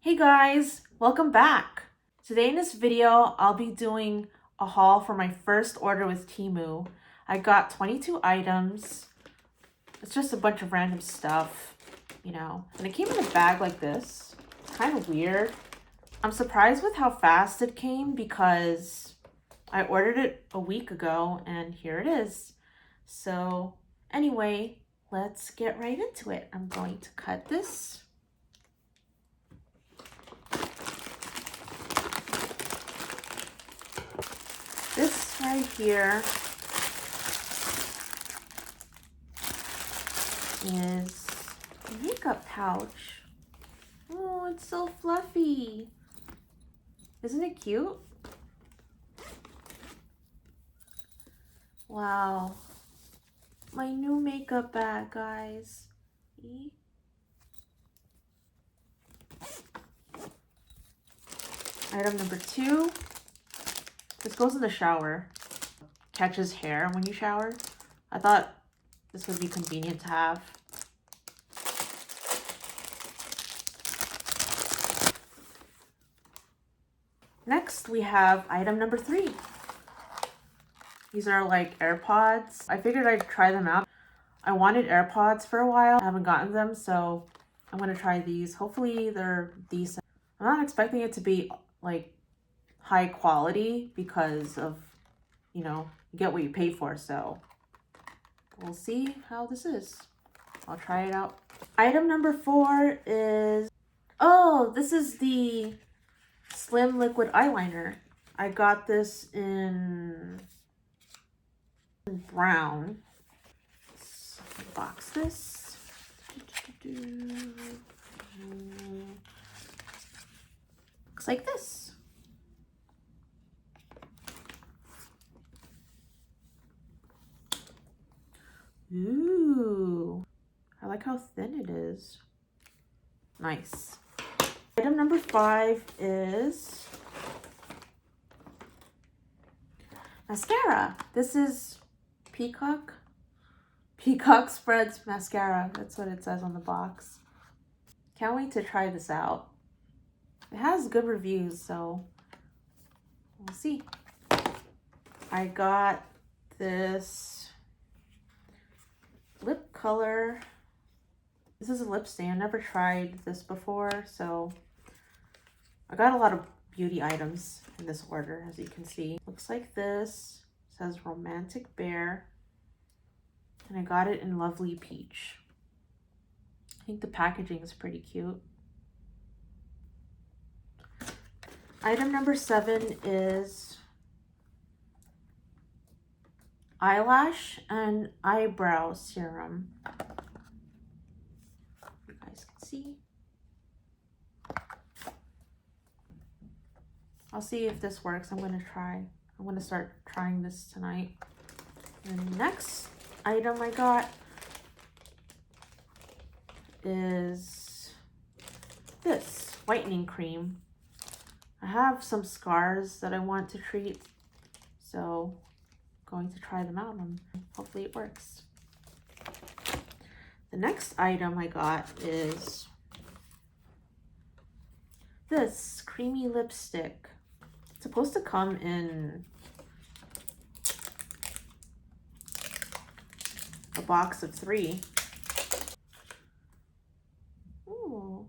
Hey guys, welcome back. Today in this video, I'll be doing a haul for my first order with Temu. I got 22 items. It's just a bunch of random stuff, and it came in a bag like this. Kind of weird. I'm surprised with how fast it came because I ordered it a week ago and here it is. So anyway, let's get right into it. I'm going to cut this. This right here is a makeup pouch. Oh, it's so fluffy. Isn't it cute? Wow. My new makeup bag, guys. See? Item number 2. This goes in the shower. Catches hair when you shower. I thought this would be convenient to have. Next, we have item number 3. These are like AirPods. I figured I'd try them out. I wanted AirPods for a while. I haven't gotten them, so I'm gonna try these. Hopefully they're decent. I'm not expecting it to be like high quality because of, you get what you pay for, so we'll see how this is. I'll try it out. Item number 4 is, oh, this is the Slim Liquid Eyeliner. I got this in brown. Let's unbox this. Looks like this. Ooh, I like how thin it is. Nice. Item number 5 is mascara. This is Peacock Spreads Mascara. That's what it says on the box. Can't wait to try this out. It has good reviews, so we'll see. I got this lip color. This is a lip stain. I've never tried this before, so I got a lot of beauty items in this order, as you can see. Looks like this. It says Romantic Bear, and I got it in Lovely Peach. I think the packaging is pretty cute. Item number 7 is eyelash and eyebrow serum. You guys can see. I'll see if this works. I'm gonna start trying this tonight. And the next item I got is this whitening cream. I have some scars that I want to treat, so I'm going to try them out and hopefully it works. The next item I got is this creamy lipstick. It's supposed to come in a box of 3. Ooh,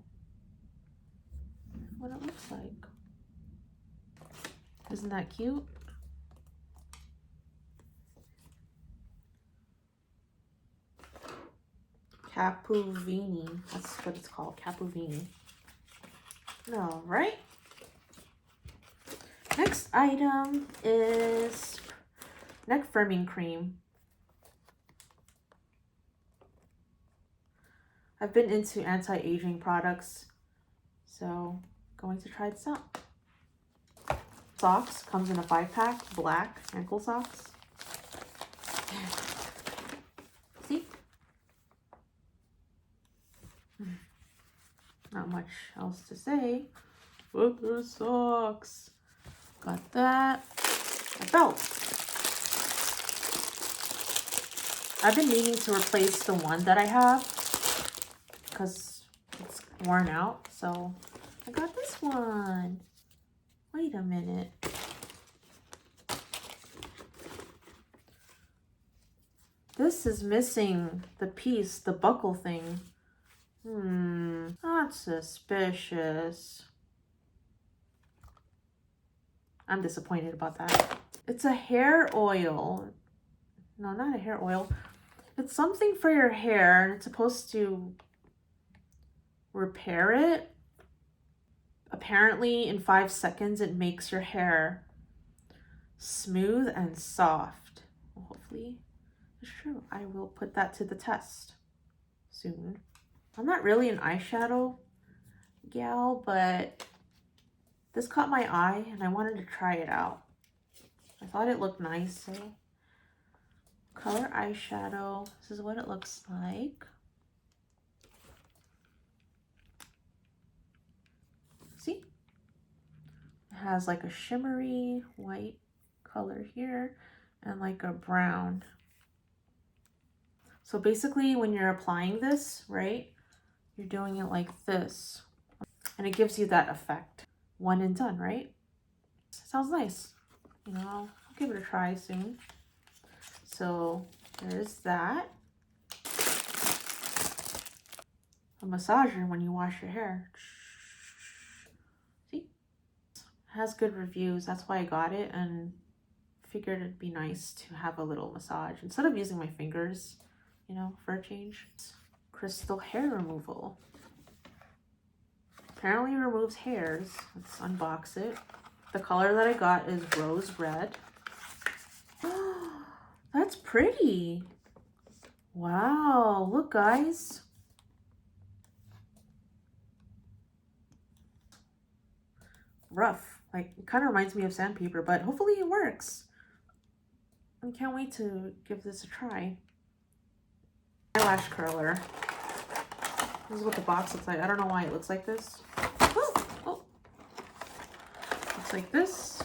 what it looks like. Isn't that cute? Capuvini. That's what it's called. Capuvini. All right. Next item is neck firming cream. I've been into anti-aging products, so going to try this out. Socks comes in a 5-pack, black ankle socks. See? Not much else to say, but the socks. Got that. A belt. I've been meaning to replace the one that I have because it's worn out, so I got this one. Wait a minute. This is missing the piece, the buckle thing. That's suspicious. I'm disappointed about that. It's a hair oil. No, not a hair oil. It's something for your hair, and it's supposed to repair it. Apparently, in 5 seconds, it makes your hair smooth and soft. Well, hopefully, it's true. I will put that to the test soon. I'm not really an eyeshadow gal, but this caught my eye, and I wanted to try it out. I thought it looked nice, so color eyeshadow. This is what it looks like. See? It has like a shimmery white color here and like a brown. So basically when you're applying this, right, you're doing it like this and it gives you that effect. One and done, right? Sounds nice. You know, I'll give it a try soon. So there's that. A massager when you wash your hair. See? It has good reviews. That's why I got it and figured it'd be nice to have a little massage instead of using my fingers, you know, for a change. Crystal hair removal. Apparently it removes hairs. Let's unbox it. The color that I got is rose red. That's pretty. Wow, look guys. Rough. Like, it kind of reminds me of sandpaper, but hopefully it works. I can't wait to give this a try. Eyelash curler. This is what the box looks like. I don't know why it looks like this. Oh. Looks like this.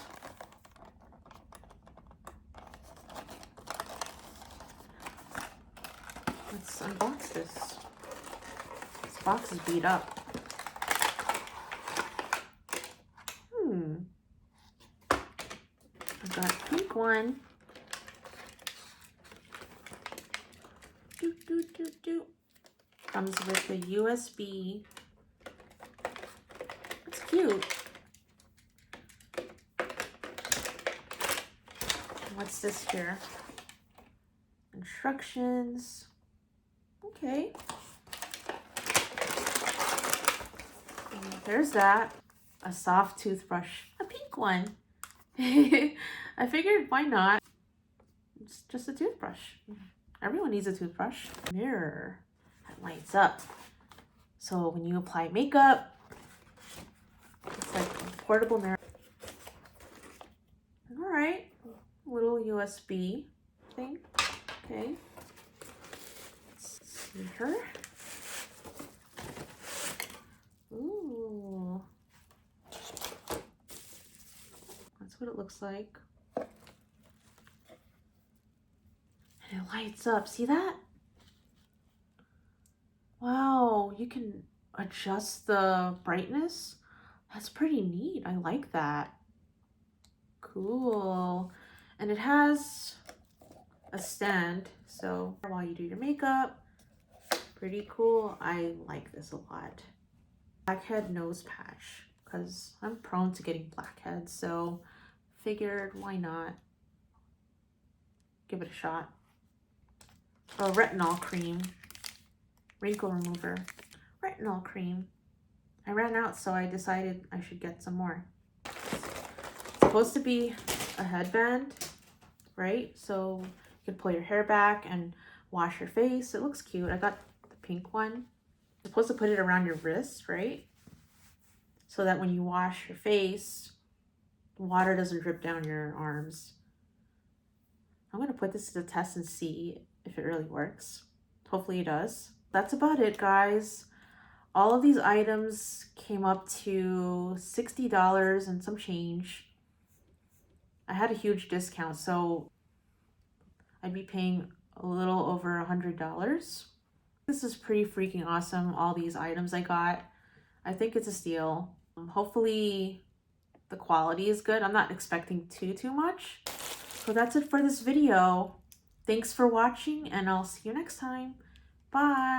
Let's unbox this. This box is beat up. I got a pink one. Comes with a USB. It's cute. What's this here? Instructions. Okay. And there's that. A soft toothbrush. A pink one. I figured why not? It's just a toothbrush. Everyone needs a toothbrush. Mirror that lights up. So when you apply makeup, it's like a portable mirror. All right, little USB thing. Okay. Let's see her. Ooh. That's what it looks like. And it lights up. See that? Wow, you can adjust the brightness. That's pretty neat. I like that. Cool. And it has a stand, so while you do your makeup, pretty cool. I like this a lot. Blackhead nose patch, because I'm prone to getting blackheads, so figured why not give it a shot. A retinol cream, wrinkle remover, retinol cream. I ran out, so I decided I should get some more. It's supposed to be a headband, right? So you can pull your hair back and wash your face. It looks cute. I got the pink one. You're supposed to put it around your wrist, right? So that when you wash your face, water doesn't drip down your arms. I'm going to put this to the test and see if it really works. Hopefully it does. That's about it, guys. All of these items came up to $60 and some change. I had a huge discount, so I'd be paying a little over $100. This is pretty freaking awesome, all these items I got. I think it's a steal. Hopefully the quality is good. I'm not expecting too much. So that's it for this video. Thanks for watching, and I'll see you next time. Bye.